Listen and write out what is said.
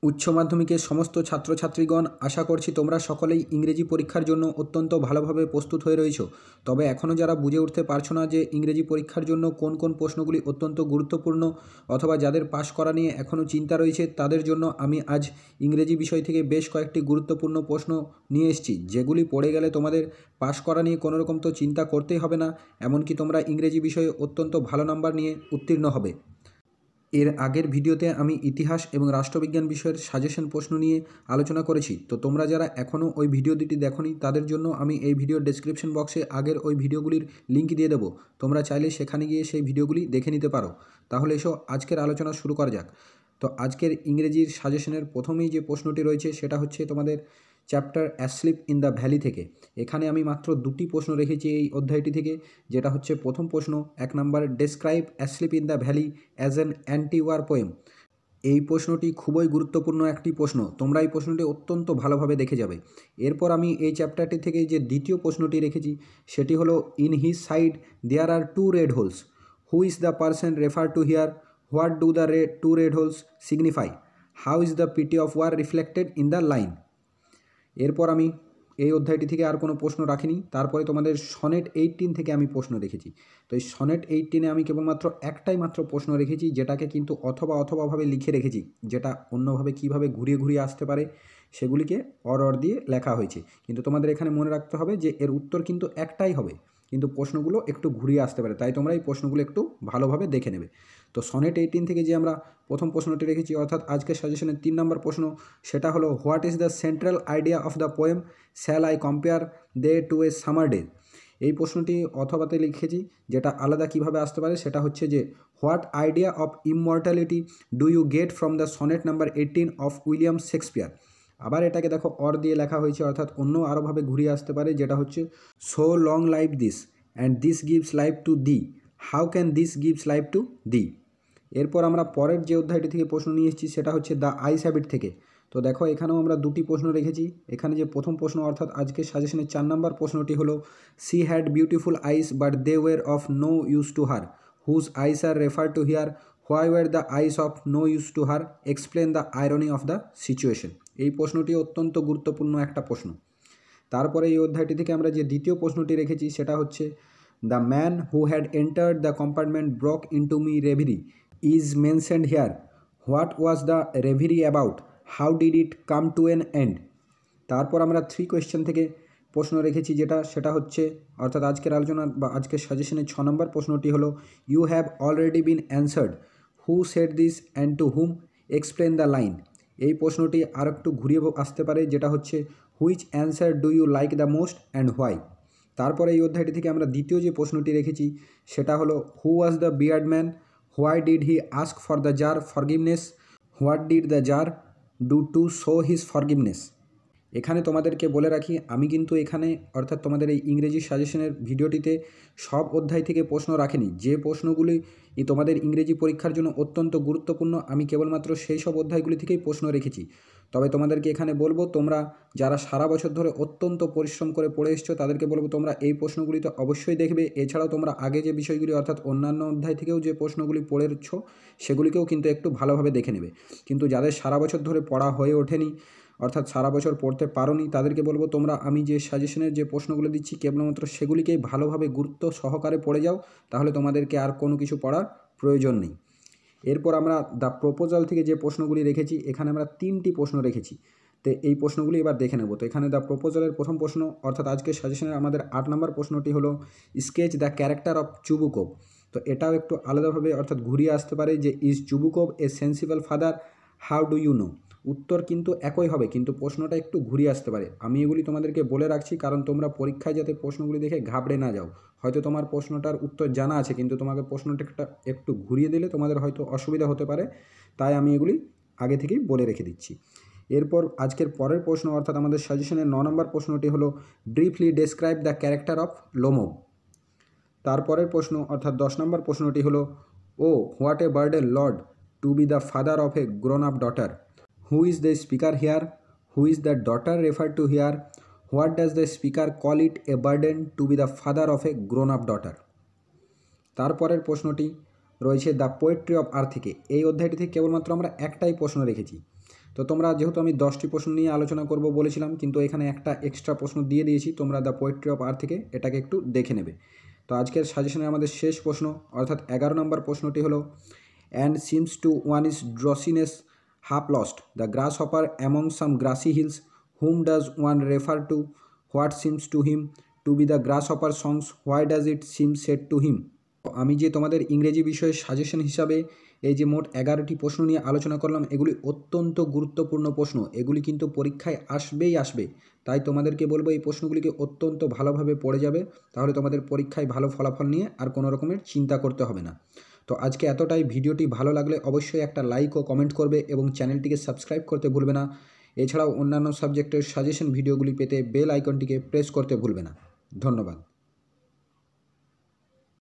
উচ্চ মাধ্যমিকের সমস্ত ছাত্রছাত্রীগণ আশা করছি তোমরা সকলেই ইংরেজি পরীক্ষার জন্য অত্যন্ত ভালোভাবে প্রস্তুত হয়ে রয়েছো। তবে এখনও যারা বুঝে উঠতে পারছো না যে ইংরেজি পরীক্ষার জন্য কোন কোন প্রশ্নগুলি অত্যন্ত গুরুত্বপূর্ণ অথবা যাদের পাশ করা নিয়ে এখনও চিন্তা রয়েছে, তাদের জন্য আমি আজ ইংরেজি বিষয় থেকে বেশ কয়েকটি গুরুত্বপূর্ণ প্রশ্ন নিয়ে এসেছি, যেগুলি পড়ে গেলে তোমাদের পাশ করা নিয়ে কোনো রকম তো চিন্তা করতেই হবে না, এমনকি তোমরা ইংরেজি বিষয়ে অত্যন্ত ভালো নাম্বার নিয়ে উত্তীর্ণ হবে। এর আগের ভিডিওতে আমি ইতিহাস এবং রাষ্ট্রবিজ্ঞান বিষয়ের সাজেশন প্রশ্ন নিয়ে আলোচনা করেছি। তো তোমরা যারা এখনও ওই ভিডিও দুটি দেখোনি, তাদের জন্য আমি এই ভিডিওর ডেসক্রিপশন বক্সে আগের ওই ভিডিওগুলির লিঙ্ক দিয়ে দেবো। তোমরা চাইলে সেখানে গিয়ে সেই ভিডিওগুলি দেখে নিতে পারো। তাহলে এসো আজকের আলোচনা শুরু করা যাক। তো আজকের ইংরেজির সাজেশনের প্রথমেই যে প্রশ্নটি রয়েছে সেটা হচ্ছে তোমাদের chapter asleep in the valley থেকে। এখানে আমি মাত্র দুটি প্রশ্ন রেখেছি এই অধ্যায়টি থেকে, যেটা হচ্ছে প্রথম প্রশ্ন 1 নম্বর, describe asleep in the valley as an anti war poem. এই প্রশ্নটি খুবই গুরুত্বপূর্ণ একটি প্রশ্ন, তোমরা এই প্রশ্নটি অত্যন্ত ভালোভাবে দেখে যাবে। এরপর আমি এই চ্যাপ্টারটি থেকে যে দ্বিতীয় প্রশ্নটি রেখেছি সেটি হলো, in his side there are 2 red holes, who is the person refer to here, what do the 2 red holes signify, how is the pity of war reflected in the line. এরপর আমি এই অধ্যায়টি থেকে আর কোনো প্রশ্ন রাখিনি। তারপরে তোমাদের সনেট 18 থেকে আমি প্রশ্ন রেখেছি। তো এই সনেট 18-এ আমি কেবলমাত্র একটাই মাত্র প্রশ্ন রেখেছি, যেটাকে কিন্তু অথবাভাবে লিখে রেখেছি, যেটা অন্যভাবে কিভাবে ঘুরিয়ে ঘুরিয়ে আসতে পারে সেগুলিকে অর দিয়ে লেখা হয়েছে। কিন্তু তোমাদের এখানে মনে রাখতে হবে যে এর উত্তর কিন্তু একটাই হবে, কিন্তু প্রশ্নগুলো একটু ঘুরিয়ে আসতে পারে, তাই তোমরা এই প্রশ্নগুলো একটু ভালোভাবে দেখে নেবে। তো সনেট 18 থেকে যে আমরা প্রথম প্রশ্নটি রেখেছি, অর্থাৎ আজকের সাজেশনের 3 নম্বর প্রশ্ন, সেটা হলো, what is the central idea of the poem shall I compare thee to a summer day. এই প্রশ্নটি অথবাতে লিখেছি, যেটা আলাদা কিভাবে আসতে পারে সেটা হচ্ছে যে, what idea of immortality do you get from the sonnet number 18 of William Shakespeare. আবার এটাকে দেখো অর দিয়ে লেখা হয়েছে, অর্থাৎ অন্য আরোভাবে ঘুরিয়ে আসতে পারে, যেটা হচ্ছে, so long life this and this gives life to the, how can this gives life to the. এরপর আমরা পরের যে অধ্যায়টি থেকে প্রশ্ন নিয়ে এসেছি সেটা হচ্ছে দ্য আইস হ্যাবিট থেকে। তো দেখো এখানেও আমরা দুটি প্রশ্ন রেখেছি। এখানে যে প্রথম প্রশ্ন, অর্থাৎ আজকের সাজেশনের 4 নম্বর প্রশ্নটি হলো, she had beautiful eyes but they were of no use to her, whose eyes are refer to here, why were the eyes of no use to her, explain the irony of the situation. এই প্রশ্নটি অত্যন্ত গুরুত্বপূর্ণ একটা প্রশ্ন। তারপরে এই অধ্যায়টি থেকে আমরা যে দ্বিতীয় প্রশ্নটি রেখেছি সেটা হচ্ছে, the man who had entered the compartment broke into my reverie is mentioned here, what was the reverie about, how did it come to an end. তারপর আমরা 3 কোয়েশ্চেন থেকে প্রশ্ন রেখেছি, সেটা হচ্ছে, অর্থাৎ আজকের আলোচনা বা আজকের সাজেশনের 6 নম্বর প্রশ্নটি হলো, you have already been answered, who said this and to whom, explain the line. এই প্রশ্নটি আর একটু ঘুরিয়ে আসতে পারে, যেটা হচ্ছে, which answer do you like the most and why. তারপরে এই অধ্যায়টি থেকে আমরা দ্বিতীয় যে প্রশ্নটি রেখেছি সেটা হলো, who was the beard man, why did he ask for the tsar forgiveness, what did the tsar do to show his forgiveness. এখানে তোমাদেরকে বলে রাখি, আমি কিন্তু এখানে, অর্থাৎ তোমাদের এই ইংরেজি সাজেশনের ভিডিওটিতে সব অধ্যায় থেকে প্রশ্ন রাখিনি। যে প্রশ্নগুলি তোমাদের ইংরেজি পরীক্ষার জন্য অত্যন্ত গুরুত্বপূর্ণ, আমি কেবলমাত্র সেই সব অধ্যায়গুলি থেকেই প্রশ্ন রেখেছি। তবে তোমাদেরকে এখানে বলবো, তোমরা যারা সারা বছর ধরে অত্যন্ত পরিশ্রম করে পড়ে এসছো, তাদেরকে বলবো তোমরা এই প্রশ্নগুলি তো অবশ্যই দেখবে। এছাড়াও তোমরা আগে যে বিষয়গুলি, অর্থাৎ অন্যান্য অধ্যায় থেকেও যে প্রশ্নগুলি পড়েছ সেগুলিকেও কিন্তু একটু ভালোভাবে দেখে নেবে। কিন্তু যাদের সারা বছর ধরে পড়া হয়ে ওঠেনি, অর্থাৎ সারা বছর পড়তে পারোনি, তাদেরকে বলবো তোমরা আমি যে সাজেশনের যে প্রশ্নগুলো দিচ্ছি কেবলমাত্র সেগুলিকেই ভালোভাবে গুরুত্ব সহকারে পড়ে যাও, তাহলে তোমাদেরকে আর কোনো কিছু পড়ার প্রয়োজন নেই। এরপর আমরা দ্য প্রপোজাল থেকে যে প্রশ্নগুলি রেখেছি, এখানে আমরা 3টি প্রশ্ন রেখেছি। তো এই প্রশ্নগুলি এবার দেখে নেব। তো এখানে দ্য প্রপোজালের প্রথম প্রশ্ন, অর্থাৎ আজকের সাজেশনের আমাদের 8 নম্বর প্রশ্নটি হলো, sketch the character of Chubukov. তো এটাও একটু আলাদাভাবে, অর্থাৎ ঘুরিয়ে আসতে পারে, যে is Chubukov a sensible father, how do you know. উত্তর কিন্তু একই হবে, কিন্তু প্রশ্নটা একটু ঘুরিয়ে আসতে পারে। আমি এগুলি তোমাদেরকে বলে রাখছি, কারণ তোমরা পরীক্ষায় যাতে প্রশ্নগুলি দেখে ঘাবড়ে না যাও। হয়তো তোমার প্রশ্নটার উত্তর জানা আছে, কিন্তু তোমাকে প্রশ্নটা একটু ঘুরিয়ে দিলে তোমাদের হয়তো অসুবিধা হতে পারে, তাই আমি এগুলি আগে থেকেই বলে রেখে দিচ্ছি। এরপর আজকের পরের প্রশ্ন, অর্থাৎ আমাদের সাজেশনের 9 নম্বর প্রশ্নটি হলো, briefly describe the character of Lomov. তারপরের প্রশ্ন, অর্থাৎ 10 নম্বর প্রশ্নটি হলো, oh what a burden Lord to be the father of a grown up daughter, who is the speaker here, who is the daughter refer to here, what does the speaker call it a burden to be the father of a grown up daughter. তারপরের প্রশ্নটি রয়েছে the poetry of earth থেকে। এই অধ্যায়টি থেকে কেবলমাত্র আমরা একটাই প্রশ্ন রেখেছি। তো তোমরা যেহেতু আমি 10টি প্রশ্ন নিয়ে আলোচনা করব বলেছিলাম, কিন্তু এখানে একটা এক্সট্রা প্রশ্ন দিয়ে দিয়েছি, তোমরা দ্য পোয়েট্রি অফ আর থেকে এটাকে একটু দেখে নেবে। তো আজকের সাজেশনে আমাদের শেষ প্রশ্ন অর্থাৎ 11 নম্বর প্রশ্নটি হলো, and seems to one is drowsiness half lost the grass hopper among some grassy hills whom does one refer to what seems to him to be the grass hopper songs why does it seem sad to him. আমি যে তোমাদের ইংরেজি বিষয়ে suggestion হিসাবে এই যে মোট 11টি প্রশ্ন নিয়ে আলোচনা করলাম, এগুলি অত্যন্ত গুরুত্বপূর্ণ প্রশ্ন, এগুলি কিন্তু পরীক্ষায় আসবে। তাই তোমাদেরকে বলবো এই প্রশ্নগুলিকে অত্যন্ত ভালোভাবে পড়ে যাবে, তাহলে তোমাদের পরীক্ষায় ভালো ফলাফল নিয়ে আর কোনো রকমের চিন্তা করতে হবে না। তো আজকে এতটাই। ভিডিওটি ভালো লাগলে অবশ্যই একটা লাইক ও কমেন্ট করবে এবং চ্যানেলটিকে সাবস্ক্রাইব করতে ভুলবে না। এছাড়াও অন্যান্য সাবজেক্টের সাজেশন ভিডিওগুলি পেতে বেল আইকনটিকে প্রেস করতে ভুলবে না। ধন্যবাদ।